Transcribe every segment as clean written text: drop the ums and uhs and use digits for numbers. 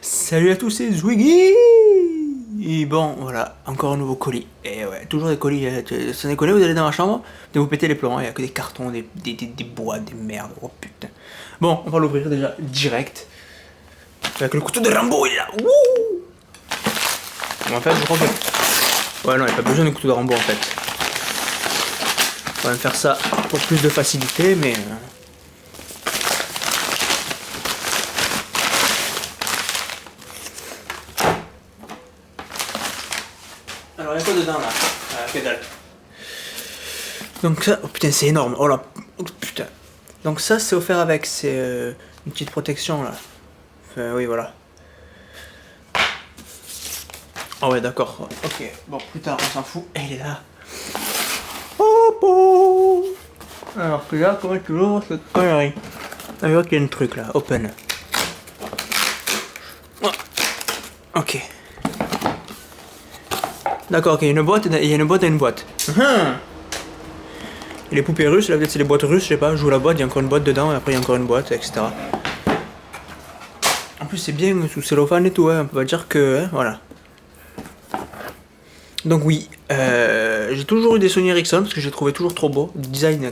Salut à tous, c'est Zwiggy. Et bon, voilà, encore un nouveau colis. Et ouais, toujours des colis. Sans déconner, vous allez dans ma chambre, et vous pétez les plombs. Il n'y a que des cartons, des boîtes, des merdes. Oh putain. Bon, on va l'ouvrir déjà direct. Avec le couteau de Rambo, il est là. Wouh. En fait, je crois que... Ouais, non, il n'y a pas besoin de couteau de Rambo en fait. On va me faire ça pour plus de facilité, mais... Alors, il y a quoi dedans là? Que dalle. Donc ça, oh putain, c'est énorme. Oh là, oh, putain. Donc ça, c'est offert avec, c'est une petite protection là. Enfin, oui, voilà. Ah ouais, d'accord. Ok, bon, plus tard, on s'en fout. Et il est là. Hop, hop. Alors, regarde comment tu l'ouvres cette connerie. Ah, je vois qu'il y a un truc là, open. Oh. Ok. D'accord, ok, il y a une boîte, il y a une boîte et une boîte. Et les poupées russes, là peut-être c'est les boîtes russes, je sais pas, j'ouvre la boîte, il y a encore une boîte dedans, et après il y a encore une boîte, etc. En plus c'est bien sous cellophane et tout, hein, on peut pas dire que... Hein, voilà. Donc oui, j'ai toujours eu des Sony Ericsson, parce que j'ai trouvé toujours trop beau. Le design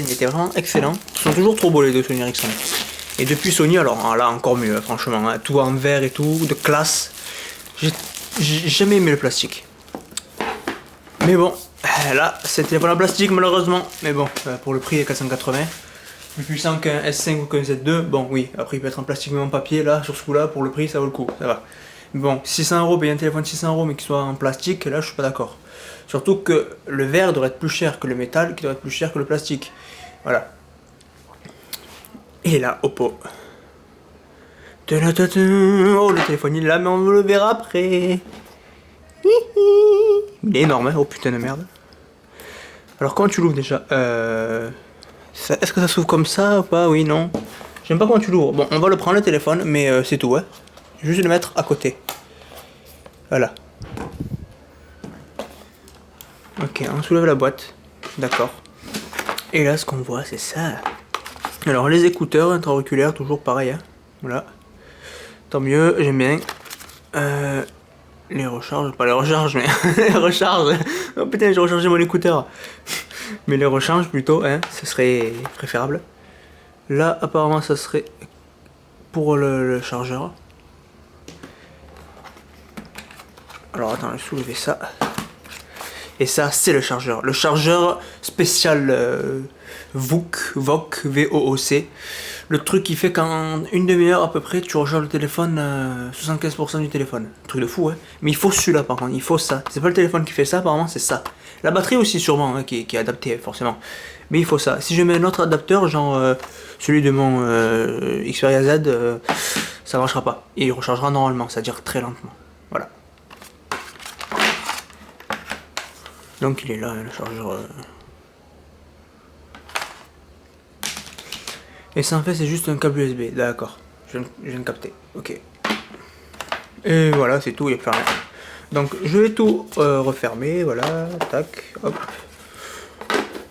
était vraiment excellent. Ils sont toujours trop beaux les deux Sony Ericsson. Et depuis Sony, alors là encore mieux, franchement, hein, tout en verre et tout, de classe. J'ai jamais aimé le plastique. Mais bon, là, c'est téléphone en plastique malheureusement. Mais bon, pour le prix de 480, plus puissant qu'un S5 ou qu'un Z2, bon oui, après il peut être en plastique mais en papier, là, sur ce coup-là, pour le prix, ça vaut le coup, ça va. Mais bon, 600 €, payer un téléphone 600 € mais qui soit en plastique, là, je suis pas d'accord. Surtout que le verre devrait être plus cher que le métal, qui devrait être plus cher que le plastique. Voilà. Et là, Oppo. Oh, le téléphone il est là, mais on le verra après. Il est énorme, hein. Oh putain de merde. Alors comment tu l'ouvres déjà? Est-ce que ça s'ouvre comme ça ou pas? Oui, non. J'aime pas comment tu l'ouvres. Bon, on va le prendre le téléphone, mais c'est tout, hein. Juste le mettre à côté. Voilà. Ok, on soulève la boîte. D'accord. Et là, ce qu'on voit, c'est ça. Alors, les écouteurs intra-auriculaires, toujours pareil, hein. Voilà. Tant mieux, j'aime bien. Les recharges, pas les recharges, mais les recharges. Oh putain, j'ai rechargé mon écouteur. Mais les recharges plutôt, hein, ce serait préférable. Là, apparemment, ça serait pour le chargeur. Alors attends, je vais soulever ça. Et ça, c'est le chargeur. Le chargeur spécial VOOC, V-O-O-C. Le truc qui fait qu'en une demi-heure à peu près, tu recharges le téléphone, 75% du téléphone. Truc de fou, hein. Mais il faut celui-là par contre, il faut ça. C'est pas le téléphone qui fait ça, apparemment, c'est ça. La batterie aussi, sûrement, hein, qui est adaptée, forcément. Mais il faut ça. Si je mets un autre adapteur, genre celui de mon Xperia Z, ça marchera pas. Et il rechargera normalement, c'est-à-dire très lentement. Voilà. Donc il est là, hein, le chargeur. Et ça en fait c'est juste un câble USB, d'accord. Je viens de capter, ok. Et voilà, c'est tout, il est fermé. Donc je vais tout refermer, voilà, tac, hop.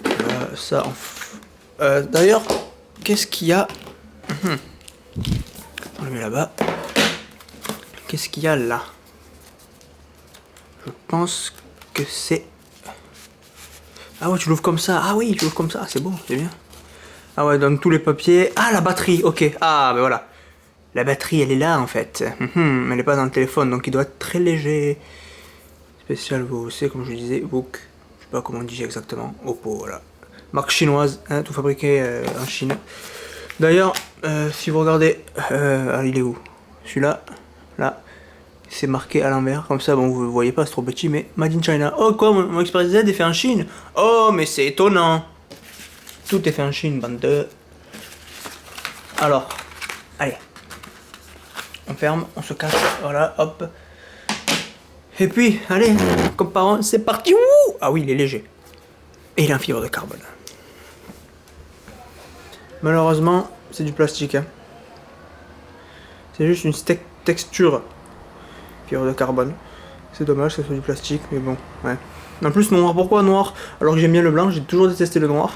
Voilà, ça d'ailleurs, qu'est-ce qu'il y a? On le met là-bas. Qu'est-ce qu'il y a là? Je pense que c'est... Ah ouais, tu l'ouvres comme ça. Ah oui, tu l'ouvres comme ça, c'est bon, c'est bien. Ah ouais, donc tous les papiers... Ah, la batterie, ok. Ah, ben voilà. La batterie, elle est là, en fait. Elle n'est pas dans le téléphone, donc il doit être très léger. Spécial VOC, comme je disais, VOOC. Je sais pas comment on dit exactement. Oppo, voilà. Marque chinoise, hein, tout fabriqué en Chine. D'ailleurs, si vous regardez... ah, il est où? Celui-là, là. C'est marqué à l'envers, comme ça, bon, vous le voyez pas, c'est trop petit, mais Made in China. Oh, quoi, mon Xperia Z est fait en Chine? Oh, mais c'est étonnant. Tout est fait en Chine, bande de... Alors, allez. On ferme, on se cache, voilà, hop. Et puis, allez, comme parents, c'est parti. Ouh, ah oui, il est léger. Et il est en fibre de carbone. Malheureusement, c'est du plastique, hein. C'est juste une texture fibre de carbone. C'est dommage que ce soit du plastique, mais bon, ouais. En plus, noir, pourquoi noir? Alors que j'aime bien le blanc, j'ai toujours détesté le noir.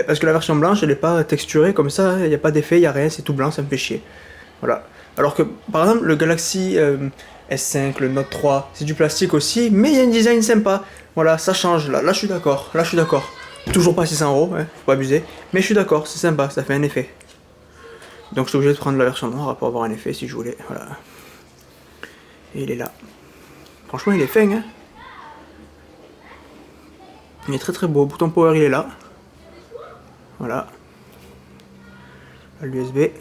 Parce que la version blanche, elle est pas texturée comme ça, il n'y a pas d'effet, il n'y a rien, c'est tout blanc, ça me fait chier. Voilà. Alors que, par exemple, le Galaxy S5, le Note 3, c'est du plastique aussi, mais il y a un design sympa. Voilà, ça change, là je suis d'accord, là je suis d'accord. Toujours pas 600 €, hein, faut pas abuser, mais je suis d'accord, c'est sympa, ça fait un effet. Donc je suis obligé de prendre la version noire pour avoir un effet si je voulais, voilà. Et il est là. Franchement, il est fin, hein. Il est très très beau, bouton power il est là. Voilà. L'USB.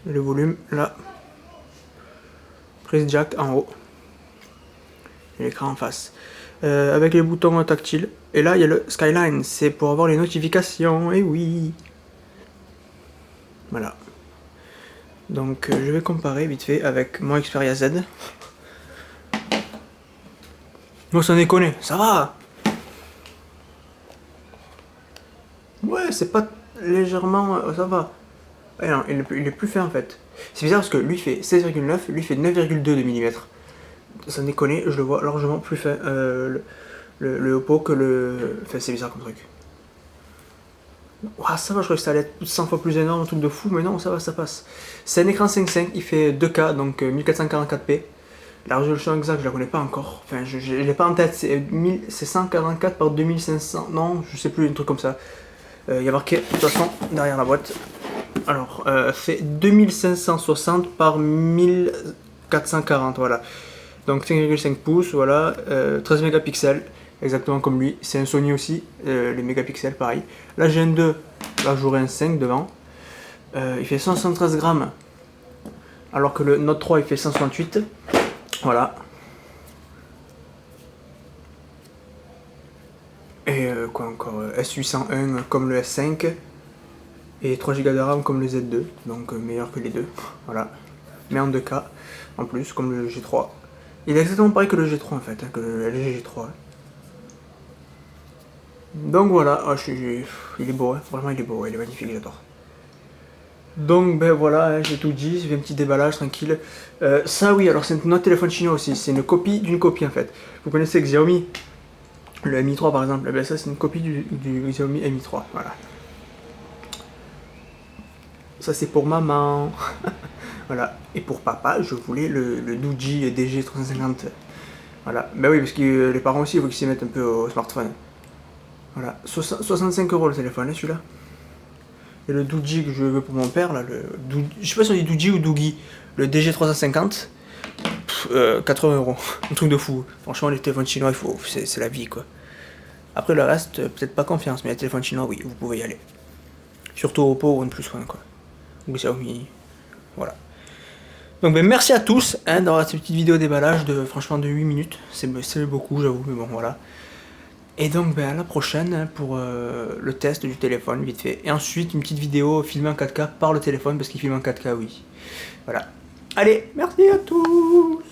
Le volume là. Prise jack en haut. Et l'écran en face. Avec les boutons tactiles. Et là il y a le Skyline, c'est pour avoir les notifications, et oui. Voilà. Donc je vais comparer vite fait avec mon Xperia Z. Non, ça déconne, ça va. Ouais, c'est pas légèrement... ça va. Ouais, non, il est plus fin en fait. C'est bizarre parce que lui fait 16,9, lui fait 9,2 de millimètres. Ça déconne, je le vois largement plus fin. Le Oppo que le... Enfin, c'est bizarre comme truc. Ouah, ça va, je crois que ça allait être 100 fois plus énorme, un truc de fou, mais non, ça va, ça passe. C'est un écran 5.5, il fait 2K, donc 1444p. La résolution exacte, je la connais pas encore. Enfin, je l'ai pas en tête, c'est 144 par 2500. Non, je sais plus, un truc comme ça. Il y a marqué, de toute façon, derrière la boîte. Alors, c'est 2560 par 1440, voilà. Donc 5,5 pouces, voilà. 13 mégapixels, exactement comme lui. C'est un Sony aussi, les mégapixels, pareil. Là, j'ai un 2, là, j'aurai un 5 devant. Il fait 173 grammes, alors que le Note 3, il fait 168. Voilà. Et quoi encore, S801 comme le S5. Et 3 Go de RAM comme le Z2, donc meilleur que les deux. Voilà. Mais en 2K, en plus, comme le G3. Il est exactement pareil que le G3 en fait, hein, que le LG G3. Donc voilà, il est beau, hein. Vraiment il est beau, il est magnifique, j'adore. Donc ben voilà, hein, j'ai tout dit, j'ai fait un petit déballage tranquille. Ça oui, alors c'est un autre téléphone chinois aussi, c'est une copie d'une copie en fait. Vous connaissez Xiaomi, le Mi 3 par exemple, ben ça c'est une copie du Xiaomi Mi 3, voilà. Ça c'est pour maman. Voilà. Et pour papa, je voulais le Doogee DG350. Voilà. Ben oui, parce que les parents aussi, il faut qu'ils s'y mettent un peu au smartphone. Voilà. 65 € le téléphone, hein, celui-là. Et le Doogee que je veux pour mon père, là, je sais pas si on dit Doogee ou Doogie. Le DG350, 80 €. Un truc de fou. Franchement, les téléphones chinois, c'est la vie, quoi. Après, le reste, peut-être pas confiance, mais les téléphones chinois, oui, vous pouvez y aller. Surtout Oppo ou OnePlus One, quoi. Ou Xiaomi. Voilà. Donc ben, merci à tous hein, d'avoir cette petite vidéo déballage de franchement de 8 minutes. C'est beaucoup, j'avoue, mais bon voilà. Et donc ben, à la prochaine hein, pour le test du téléphone vite fait. Et ensuite une petite vidéo filmée en 4K par le téléphone parce qu'il filme en 4K, oui. Voilà. Allez, merci à tous.